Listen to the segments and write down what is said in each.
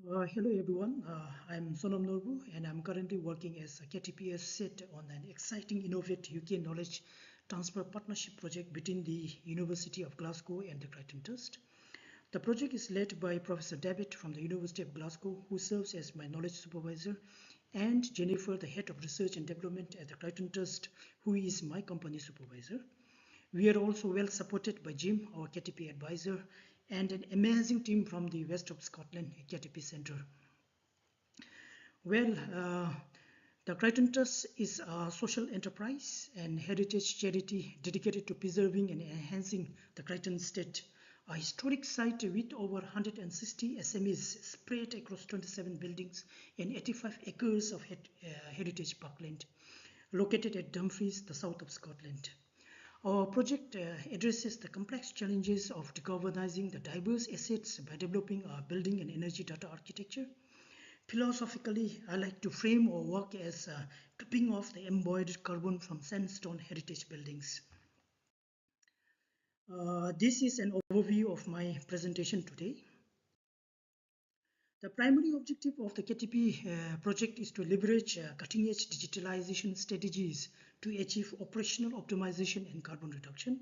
Hello everyone, I'm Sonam Norbu and I'm currently working as a KTP Associate on an exciting Innovate UK Knowledge Transfer Partnership project between the University of Glasgow and the Crichton Trust. The project is led by Professor David from the University of Glasgow, who serves as my knowledge supervisor, and Jennifer, the head of research and development at the Crichton Trust, who is my company supervisor. We are also well supported by Jim, our KTP advisor, and an amazing team from the West of Scotland KTP Centre. Well, the Crichton Trust is a social enterprise and heritage charity dedicated to preserving and enhancing the Crichton Estate, a historic site with over 160 SMEs spread across 27 buildings and 85 acres of heritage parkland, located at Dumfries, the south of Scotland. Our project addresses the complex challenges of decarbonizing the diverse assets by developing a building and energy data architecture. Philosophically, I like to frame our work as clipping off the embodied carbon from sandstone heritage buildings. This is an overview of my presentation today. The primary objective of the KTP project is to leverage cutting-edge digitalization strategies to achieve operational optimization and carbon reduction.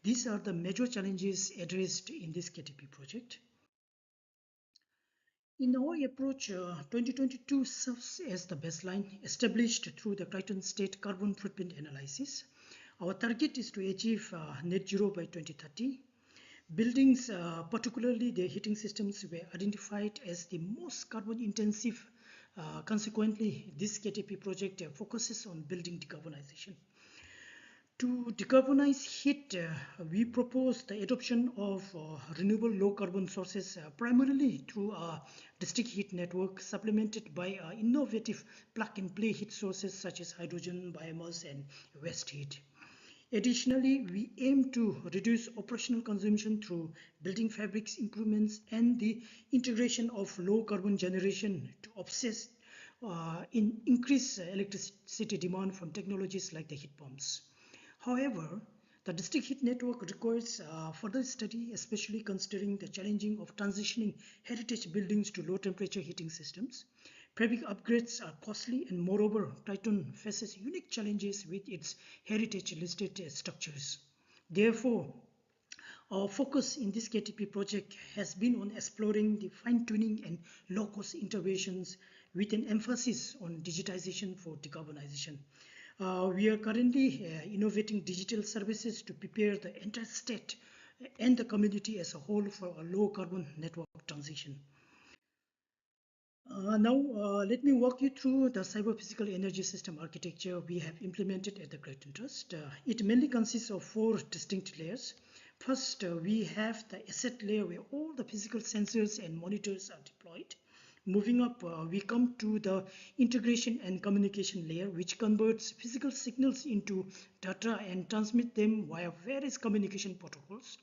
These are the major challenges addressed in this KTP project. In our approach, 2022 serves as the baseline established through the Crichton State Carbon Footprint Analysis. Our target is to achieve net zero by 2030. Buildings, particularly their heating systems, were identified as the most carbon intensive. Consequently, this KTP project focuses on building decarbonization. To decarbonize heat, we propose the adoption of renewable low carbon sources primarily through a district heat network supplemented by innovative plug and play heat sources such as hydrogen, biomass and waste heat. Additionally, we aim to reduce operational consumption through building fabrics improvements and the integration of low carbon generation to offset increase electricity demand from technologies like the heat pumps. However, the district heat network requires further study, especially considering the challenging of transitioning heritage buildings to low temperature heating systems. Fabric upgrades are costly and moreover, Crichton faces unique challenges with its heritage listed structures. Therefore, our focus in this KTP project has been on exploring the fine-tuning and low-cost interventions with an emphasis on digitization for decarbonization. We are currently innovating digital services to prepare the entire state and the community as a whole for a low carbon network transition. Let me walk you through the cyber-physical energy system architecture we have implemented at the Crichton Trust. It mainly consists of 4 distinct layers. First, we have the asset layer where all the physical sensors and monitors are deployed. Moving up, we come to the integration and communication layer, which converts physical signals into data and transmit them via various communication protocols.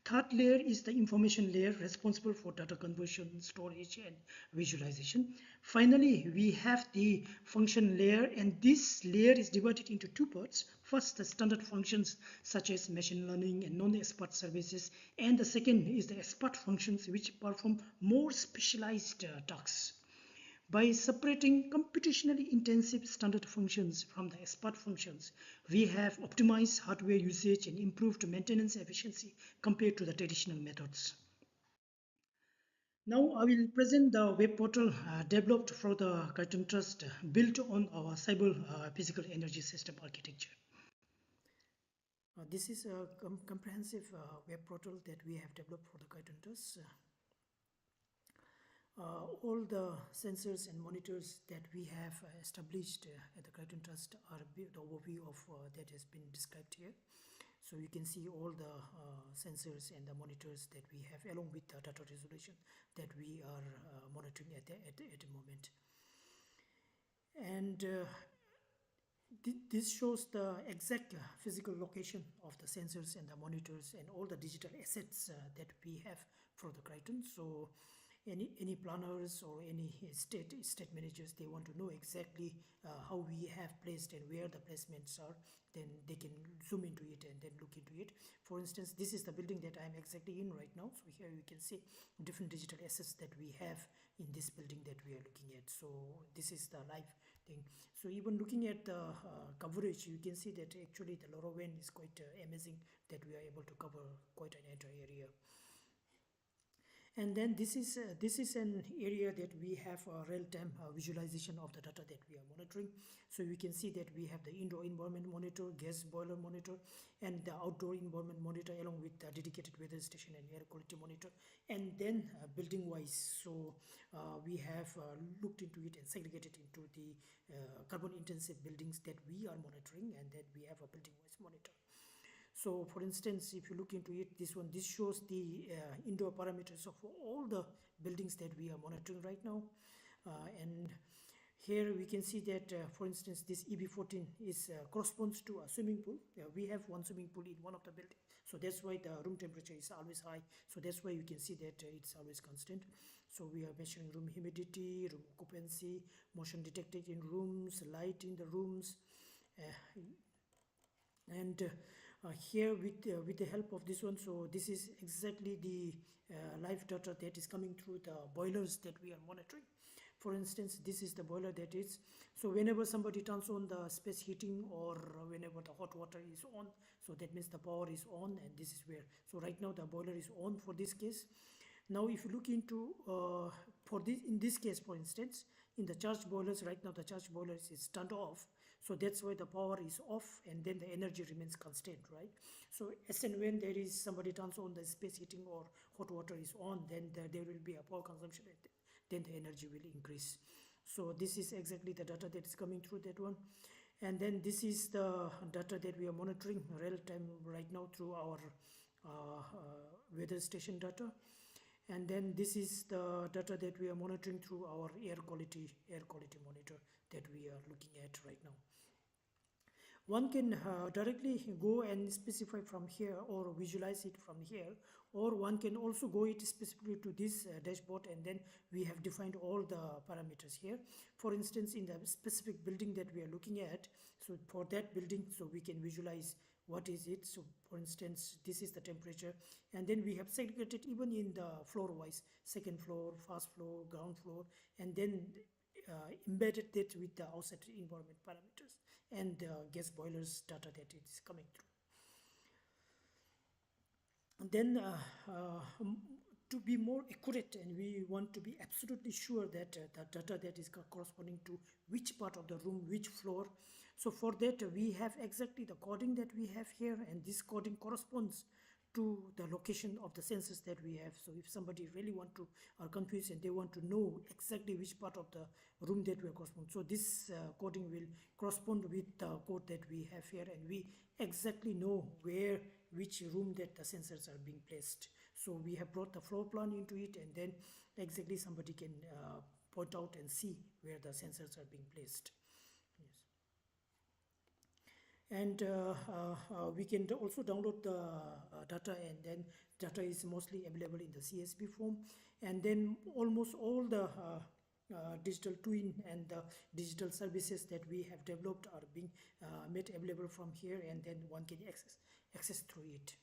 Third layer is the information layer responsible for data conversion, storage, and visualization. Finally, we have the function layer, and this layer is divided into 2 parts. First, the standard functions such as machine learning and non-expert services, and the second is the expert functions which perform more specialized tasks. By separating computationally intensive standard functions from the expert functions, we have optimized hardware usage and improved maintenance efficiency compared to the traditional methods. Now I will present the web portal developed for the Crichton Trust built on our cyber physical energy system architecture. This is a comprehensive web portal that we have developed for the Crichton Trust. All the sensors and monitors that we have established at the Crichton Trust are the overview of that has been described here. So you can see all the sensors and the monitors that we have along with the data resolution that we are monitoring at the moment. And this shows the exact physical location of the sensors and the monitors and all the digital assets that we have for the Crichton. So any planners or any state managers, they want to know exactly how we have placed and where the placements are, then they can zoom into it and then look into it. For instance, this is the building that I'm exactly in right now. So here you can see different digital assets that we have in this building that we are looking at. So this is the live thing. So even looking at the coverage, you can see that actually the LoRaWAN is quite amazing, that we are able to cover quite an entire area. And then this is an area that we have a real-time visualization of the data that we are monitoring. So we can see that we have the indoor environment monitor, gas boiler monitor, and the outdoor environment monitor, along with the dedicated weather station and air quality monitor. And then building wise, so we have looked into it and segregated into the carbon intensive buildings that we are monitoring, and then we have a building wise monitor. So for instance, if you look into it, this shows the indoor parameters of all the buildings that we are monitoring right now. And here we can see that, for instance, this EB14 is corresponds to a swimming pool. We have one swimming pool in one of the buildings. So that's why the room temperature is always high. So that's why you can see that it's always constant. So we are measuring room humidity, room occupancy, motion detected in rooms, light in the rooms. And here with the help of this one, so this is exactly the live data that is coming through the boilers that we are monitoring. For instance, this is the boiler that is, so whenever somebody turns on the space heating or whenever the hot water is on, so that means the power is on, and this is where, so right now the boiler is on for this case. Now if you look into for this, in this case, for instance, in the charged boilers, right now the charged boilers is turned off, so that's why the power is off, and then the energy remains constant, right? So as and when there is somebody turns on the space heating or hot water is on, then there will be a power consumption, and then the energy will increase. So this is exactly the data that is coming through that one. And then this is the data that we are monitoring real time right now through our weather station data. And then this is the data that we are monitoring through our air quality monitor that we are looking at right now. One can directly go and specify from here or visualize it from here, or one can also go it specifically to this dashboard, and then we have defined all the parameters here. For instance, in the specific building that we are looking at, so for that building, so we can visualize what is it. So for instance, this is the temperature, and then we have segregated even in the floor wise, second floor, first floor, ground floor, and then embedded that with the outside environment parameters and gas boilers data that it is coming through. And then to be more accurate, and we want to be absolutely sure that the data that is corresponding to which part of the room, which floor. So for that, we have exactly the coding that we have here, and this coding corresponds to the location of the sensors that we have. So if somebody really are confused and they want to know exactly which part of the room that we are corresponding, so this coding will correspond with the code that we have here, and we exactly know which room that the sensors are being placed. So we have brought the floor plan into it, and then exactly somebody can point out and see where the sensors are being placed. Yes. And we can also download the data, and then data is mostly available in the CSV form, and then almost all the digital twin and the digital services that we have developed are being made available from here, and then one can access through it.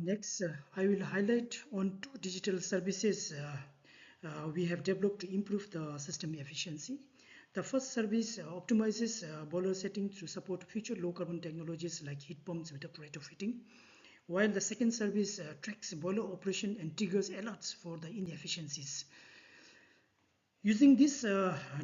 Next, I will highlight on two digital services we have developed to improve the system efficiency. The first service optimizes boiler settings to support future low carbon technologies like heat pumps with retrofitting, while the second service tracks boiler operation and triggers alerts for the inefficiencies. Using these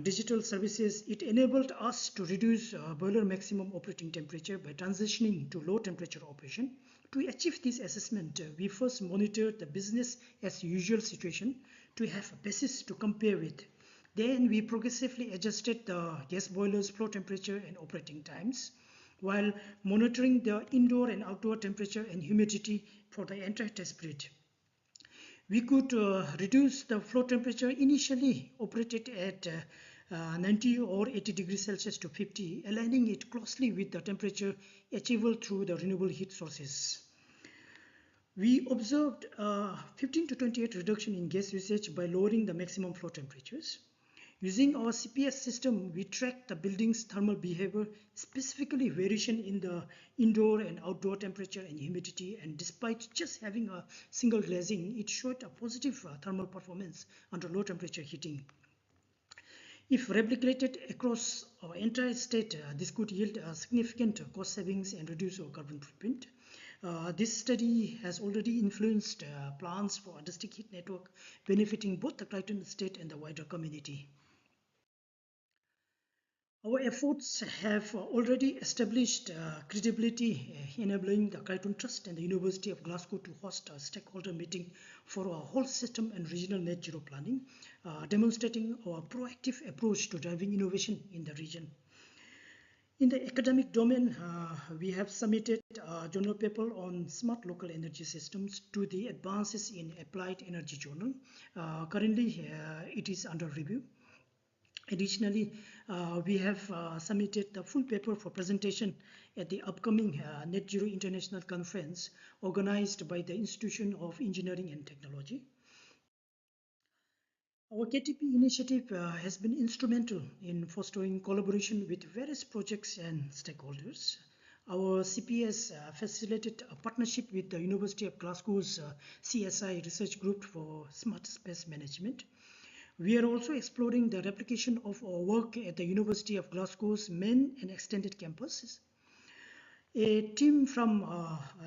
digital services, it enabled us to reduce boiler maximum operating temperature by transitioning to low temperature operation. To achieve this assessment, we first monitored the business as usual situation to have a basis to compare with. Then we progressively adjusted the gas boiler's flow temperature and operating times, while monitoring the indoor and outdoor temperature and humidity for the entire test period. We could reduce the flow temperature initially operated at 90 or 80 degrees Celsius to 50, aligning it closely with the temperature achievable through the renewable heat sources. We observed 15 to 28 reduction in gas usage by lowering the maximum flow temperatures. Using our CPS system, we track the building's thermal behavior, specifically variation in the indoor and outdoor temperature and humidity, and despite just having a single glazing, it showed a positive thermal performance under low temperature heating. If replicated across our entire state, this could yield significant cost savings and reduce our carbon footprint. This study has already influenced plans for a district heat network benefiting both the Crichton state and the wider community. Our efforts have already established credibility, enabling the Crichton Trust and the University of Glasgow to host a stakeholder meeting for our whole system and regional net zero planning, demonstrating our proactive approach to driving innovation in the region. In the academic domain, we have submitted a journal paper on smart local energy systems to the Advances in Applied Energy Journal. Currently, it is under review. Additionally, we have submitted the full paper for presentation at the upcoming Net Zero International Conference organized by the Institution of Engineering and Technology. Our KTP initiative has been instrumental in fostering collaboration with various projects and stakeholders. Our CPS facilitated a partnership with the University of Glasgow's CSI Research Group for Smart Space Management. We are also exploring the replication of our work at the University of Glasgow's main and extended campuses. A team from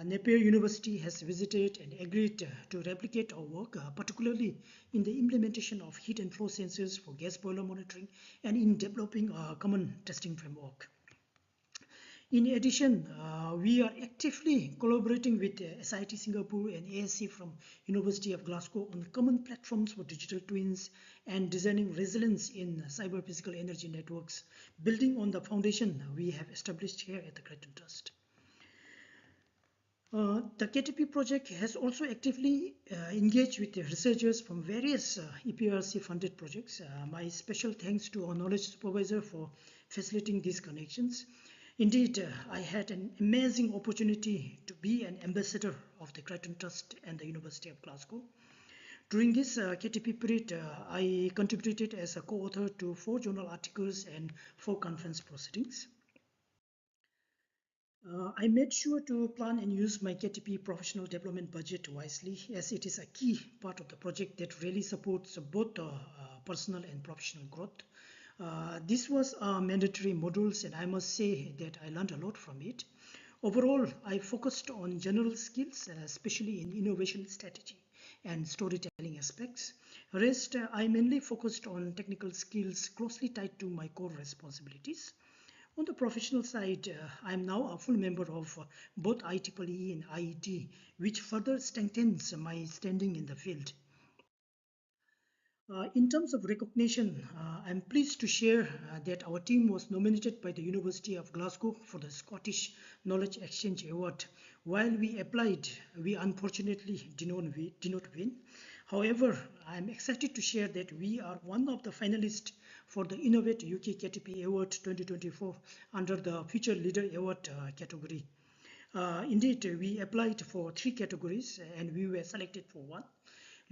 Napier University has visited and agreed to replicate our work, particularly in the implementation of heat and flow sensors for gas boiler monitoring and in developing a common testing framework. In addition, we are actively collaborating with SIT Singapore and ASC from University of Glasgow on common platforms for digital twins and designing resilience in cyber physical energy networks, building on the foundation we have established here at the Crichton Trust. The KTP project has also actively engaged with the researchers from various EPRC funded projects. My special thanks to our knowledge supervisor for facilitating these connections. Indeed, I had an amazing opportunity to be an ambassador of the Crichton Trust and the University of Glasgow. During this KTP period, I contributed as a co-author to 4 journal articles and 4 conference proceedings. I made sure to plan and use my KTP professional development budget wisely, as it is a key part of the project that really supports both personal and professional growth. This was mandatory modules, and I must say that I learned a lot from it. Overall, I focused on general skills, especially in innovation strategy and storytelling aspects. Rest, I mainly focused on technical skills closely tied to my core responsibilities. On the professional side, I am now a full member of both IEEE and IET, which further strengthens my standing in the field. In terms of recognition, I'm pleased to share that our team was nominated by the University of Glasgow for the Scottish Knowledge Exchange Award. While we applied, we unfortunately did not win. However, I'm excited to share that we are one of the finalists for the Innovate UK KTP Award 2024 under the Future Leader Award category. Indeed, we applied for 3 categories and we were selected for 1.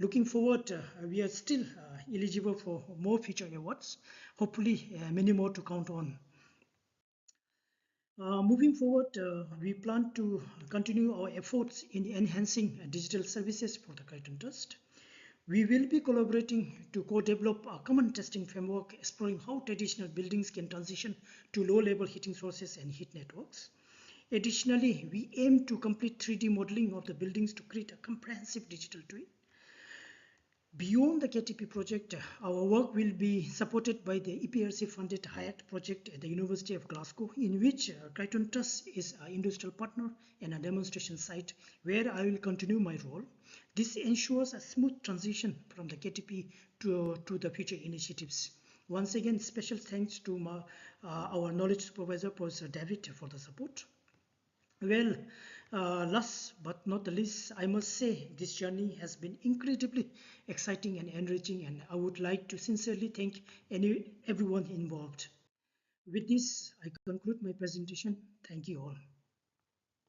Looking forward, we are still eligible for more future awards, hopefully many more to count on. Moving forward, we plan to continue our efforts in enhancing digital services for the Crichton Trust. We will be collaborating to co-develop a common testing framework exploring how traditional buildings can transition to low-level heating sources and heat networks. Additionally, we aim to complete 3D modeling of the buildings to create a comprehensive digital twin. Beyond the KTP project, our work will be supported by the EPRC-funded Hyatt project at the University of Glasgow, in which Crichton Trust is an industrial partner and a demonstration site where I will continue my role. This ensures a smooth transition from the KTP to the future initiatives. Once again, special thanks to our knowledge supervisor, Professor David, for the support. Well, last but not the least, I must say this journey has been incredibly exciting and enriching, and I would like to sincerely thank everyone involved. With this, I conclude my presentation. Thank you all.